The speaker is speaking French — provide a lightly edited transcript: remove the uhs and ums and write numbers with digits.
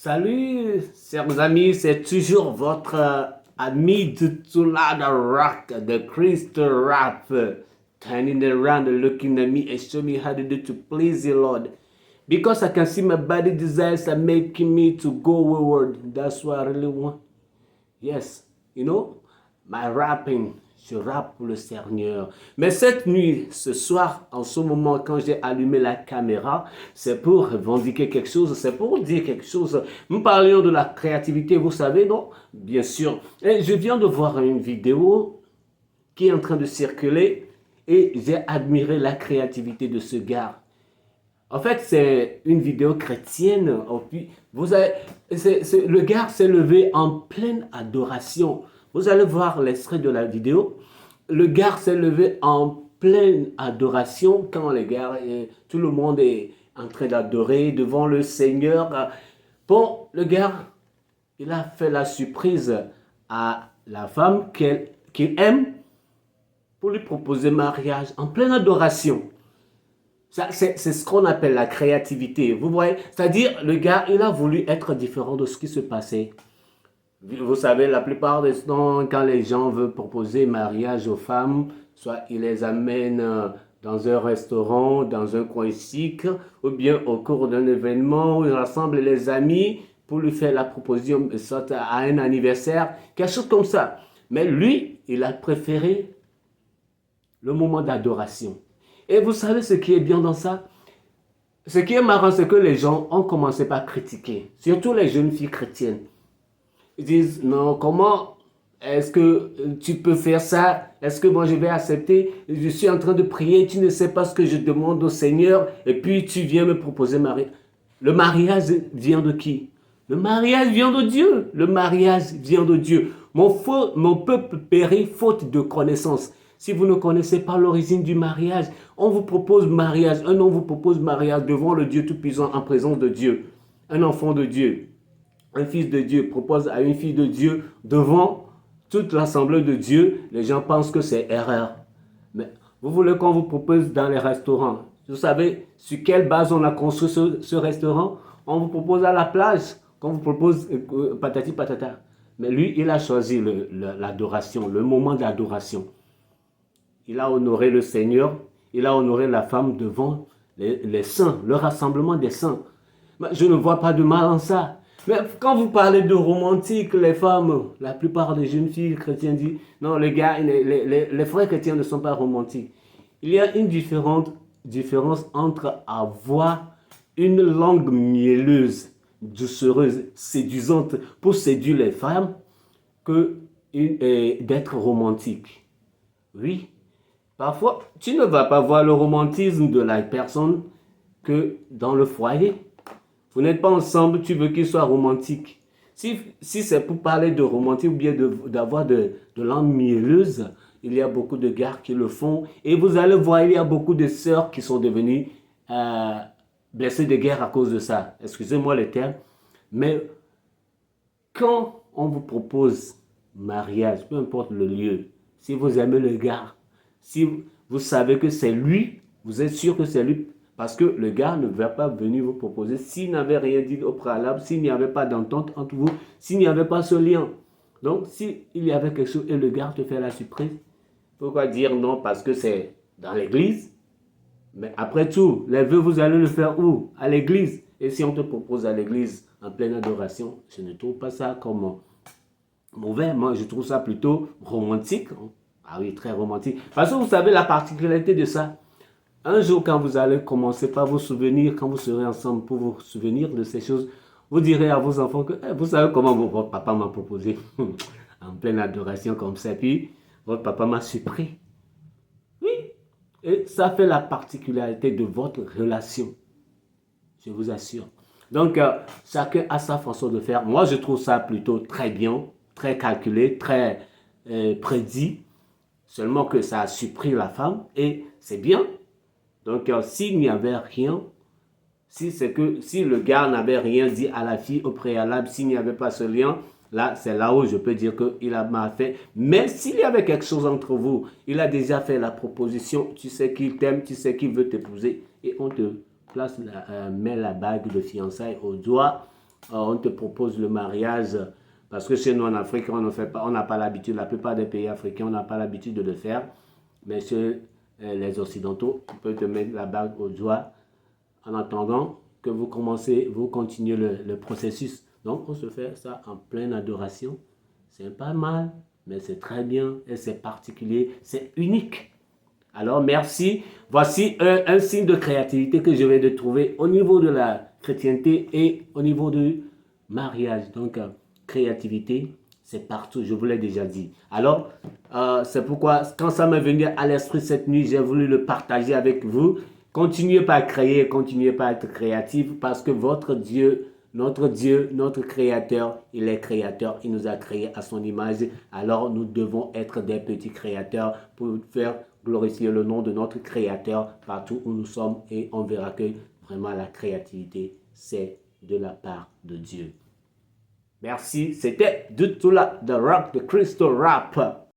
Salut, chers amis, c'est toujours votre ami Tutsula the Rock, the Crystal Rap, turning around and looking at me and show me how to do to please you, Lord. Because I can see my body desires are making me to go wayward. That's what I really want. Yes, you know, my rapping, je rappe pour le Seigneur. Mais cette nuit, ce soir, en ce moment, quand j'ai allumé la caméra, c'est pour revendiquer quelque chose, c'est pour dire quelque chose. Nous parlions de la créativité, vous savez, non? Bien sûr. Et je viens de voir une vidéo qui est en train de circuler et j'ai admiré la créativité de ce gars. En fait, c'est une vidéo chrétienne. Le gars s'est levé en pleine adoration. Vous allez voir l'extrait de la vidéo. Le gars s'est levé en pleine adoration quand tout le monde est en train d'adorer devant le Seigneur. Bon, le gars, il a fait la surprise à la femme qu'il aime pour lui proposer mariage en pleine adoration. C'est ce qu'on appelle la créativité, vous voyez? C'est-à-dire, le gars, il a voulu être différent de ce qui se passait. Vous savez, la plupart des temps, quand les gens veulent proposer mariage aux femmes, soit ils les amènent dans un restaurant, dans un coin chic, ou bien au cours d'un événement où ils rassemblent les amis pour lui faire la proposition, soit à un anniversaire, quelque chose comme ça. Mais lui, il a préféré le moment d'adoration. Et vous savez ce qui est bien dans ça? Ce qui est marrant, c'est que les gens ont commencé par critiquer, surtout les jeunes filles chrétiennes. Ils disent, non, comment est-ce que tu peux faire ça? Est-ce que moi je vais accepter? Je suis en train de prier, tu ne sais pas ce que je demande au Seigneur, et puis tu viens me proposer mariage. Le mariage vient de qui? Le mariage vient de Dieu. Le mariage vient de Dieu. Mon peuple périt faute de connaissance. Si vous ne connaissez pas l'origine du mariage, on vous propose mariage. Un homme vous propose mariage devant le Dieu Tout-Puissant en présence de Dieu. Un enfant de Dieu, un fils de Dieu propose à une fille de Dieu devant toute l'assemblée de Dieu. Les gens pensent que c'est erreur. Mais vous voulez qu'on vous propose dans les restaurants. Vous savez sur quelle base on a construit ce restaurant? On vous propose à la plage. Qu'on vous propose patati patata. Mais lui, il a choisi l'adoration, le moment d'adoration. Il a honoré le Seigneur, il a honoré la femme devant les saints, le rassemblement des saints. Mais je ne vois pas de mal en ça. Mais quand vous parlez de romantique, les femmes, la plupart des jeunes filles chrétiennes disent, non, les gars, les frères chrétiens ne sont pas romantiques. Il y a une différence entre avoir une langue mielleuse, doucereuse, séduisante pour séduire les femmes que d'être romantique. Oui. Parfois, tu ne vas pas voir le romantisme de la personne que dans le foyer. Vous n'êtes pas ensemble, tu veux qu'il soit romantique. Si c'est pour parler de romantique ou bien d'avoir de langue mielleuse, il y a beaucoup de gars qui le font. Et vous allez voir, il y a beaucoup de sœurs qui sont devenues blessées de guerre à cause de ça. Excusez-moi le terme. Mais quand on vous propose mariage, peu importe le lieu, si vous aimez le gars, si vous savez que c'est lui, vous êtes sûr que c'est lui, parce que le gars ne va pas venir vous proposer s'il n'avait rien dit au préalable, s'il n'y avait pas d'entente entre vous, s'il n'y avait pas ce lien. Donc, s'il y avait quelque chose et le gars te fait la surprise, pourquoi dire non? Parce que c'est dans l'église. Mais après tout, les vœux, vous allez le faire où? À l'église. Et si on te propose à l'église en pleine adoration, je ne trouve pas ça comme mauvais. Moi, je trouve ça plutôt romantique. Ah oui, très romantique. Parce que vous savez la particularité de ça. Un jour, quand vous allez commencer par vous souvenir, quand vous serez ensemble pour vous souvenir de ces choses, vous direz à vos enfants que vous savez comment votre papa m'a proposé en pleine adoration comme ça. Puis, votre papa m'a surpris. Oui. Et ça fait la particularité de votre relation. Je vous assure. Donc, chacun a sa façon de faire. Moi, je trouve ça plutôt très bien, très calculé, très prédit. Seulement que ça a surpris la femme et c'est bien. Donc, s'il n'y avait rien, si le gars n'avait rien dit à la fille au préalable, s'il n'y avait pas ce lien, là, c'est là où je peux dire qu'il a mal fait. Mais s'il y avait quelque chose entre vous, il a déjà fait la proposition, tu sais qu'il t'aime, tu sais qu'il veut t'épouser, et on te met la bague de fiançailles au doigt, on te propose le mariage, parce que chez nous en Afrique, on n'a pas l'habitude, la plupart des pays africains, on n'a pas l'habitude de le faire, mais chez les Occidentaux, on peut te mettre la bague au doigt en attendant que vous continuez le processus. Donc, on se fait ça en pleine adoration. C'est pas mal, mais c'est très bien et c'est particulier, c'est unique. Alors, merci. Voici un signe de créativité que je vais de trouver au niveau de la chrétienté et au niveau du mariage. Donc, créativité, c'est partout, je vous l'ai déjà dit. Alors, c'est pourquoi, quand ça m'est venu à l'esprit cette nuit, j'ai voulu le partager avec vous. Continuez pas à créer, continuez pas à être créatif parce que votre Dieu, notre Créateur, il est créateur, il nous a créés à son image. Alors nous devons être des petits créateurs pour faire glorifier le nom de notre Créateur partout où nous sommes et on verra que vraiment la créativité, c'est de la part de Dieu. Merci, c'était Dutula, The Rock, The Crystal Rap.